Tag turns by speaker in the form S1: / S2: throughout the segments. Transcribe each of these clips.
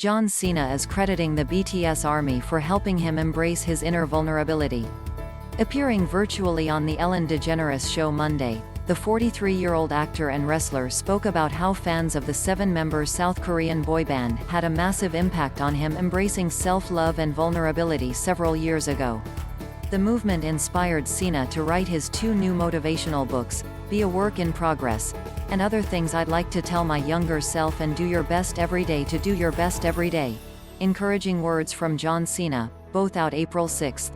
S1: John Cena is crediting the BTS army for helping him embrace his inner vulnerability. Appearing virtually on the Ellen DeGeneres show Monday, the 43-year-old actor and wrestler spoke about how fans of the 7-member South Korean boy band had a massive impact on him embracing self-love and vulnerability several years ago. The movement inspired Cena to write his 2 new motivational books, Be a Work in Progress, and Other Things I'd Like to Tell My Younger Self and Do Your Best Every Day to Do Your Best Every Day. Encouraging words from John Cena, both out April 6.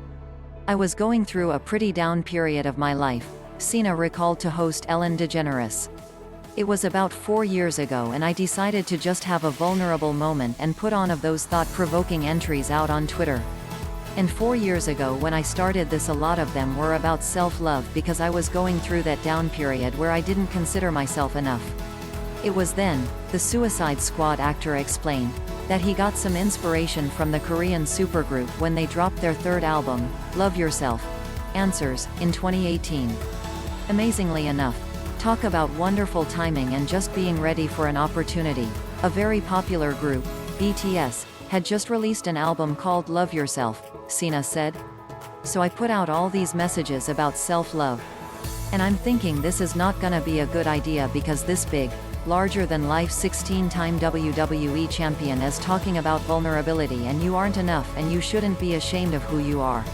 S1: I was going through a pretty down period of my life, Cena recalled to host Ellen DeGeneres. It was about 4 years ago and I decided to just have a vulnerable moment and put on of those thought-provoking entries out on Twitter. And 4 years ago when I started this, a lot of them were about self-love because I was going through that down period where I didn't consider myself enough. It was then, the Suicide Squad actor explained, that he got some inspiration from the Korean supergroup when they dropped their 3rd album, Love Yourself, Answers, in 2018. Amazingly enough, talk about wonderful timing and just being ready for an opportunity. A very popular group, BTS, had just released an album called Love Yourself, Cena said. So I put out all these messages about self-love. And I'm thinking this is not gonna be a good idea because this big, larger-than-life 16-time WWE champion is talking about vulnerability and you aren't enough and you shouldn't be ashamed of who you are.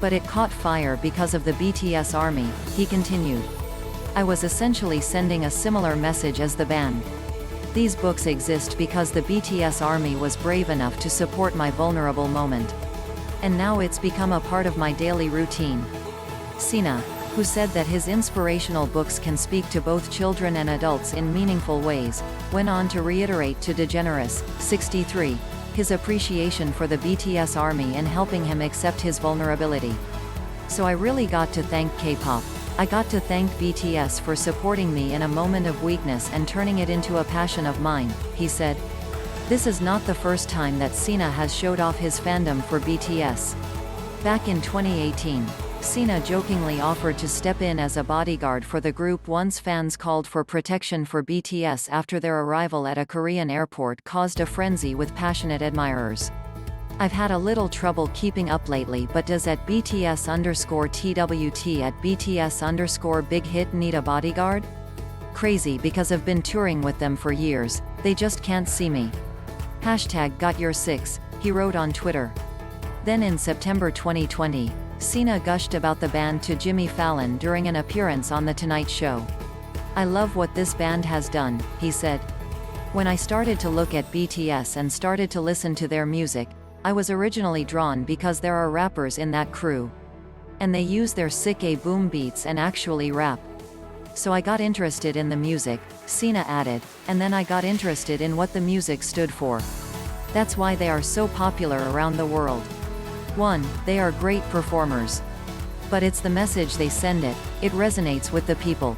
S1: But it caught fire because of the BTS army, he continued. I was essentially sending a similar message as the band. These books exist because the BTS army was brave enough to support my vulnerable moment. And now it's become a part of my daily routine. Cena, who said that his inspirational books can speak to both children and adults in meaningful ways, went on to reiterate to DeGeneres, 63, his appreciation for the BTS army in helping him accept his vulnerability. So I really got to thank K-pop. I got to thank BTS for supporting me in a moment of weakness and turning it into a passion of mine, he said. This is not the first time that Cena has showed off his fandom for BTS. Back in 2018, Cena jokingly offered to step in as a bodyguard for the group once fans called for protection for BTS after their arrival at a Korean airport caused a frenzy with passionate admirers. I've had a little trouble keeping up lately, but does at BTS_TWT at BTS_big hit need a bodyguard? Crazy because I've been touring with them for years, they just can't see me. #GotYour6, he wrote on Twitter. Then in September 2020, Cena gushed about the band to Jimmy Fallon during an appearance on The Tonight Show. I love what this band has done, he said. When I started to look at BTS and started to listen to their music, I was originally drawn because there are rappers in that crew. And they use their sick boom beats and actually rap. So I got interested in the music, Cena added, and then I got interested in what the music stood for. That's why they are so popular around the world. 1, they are great performers. But it's the message they send it resonates with the people.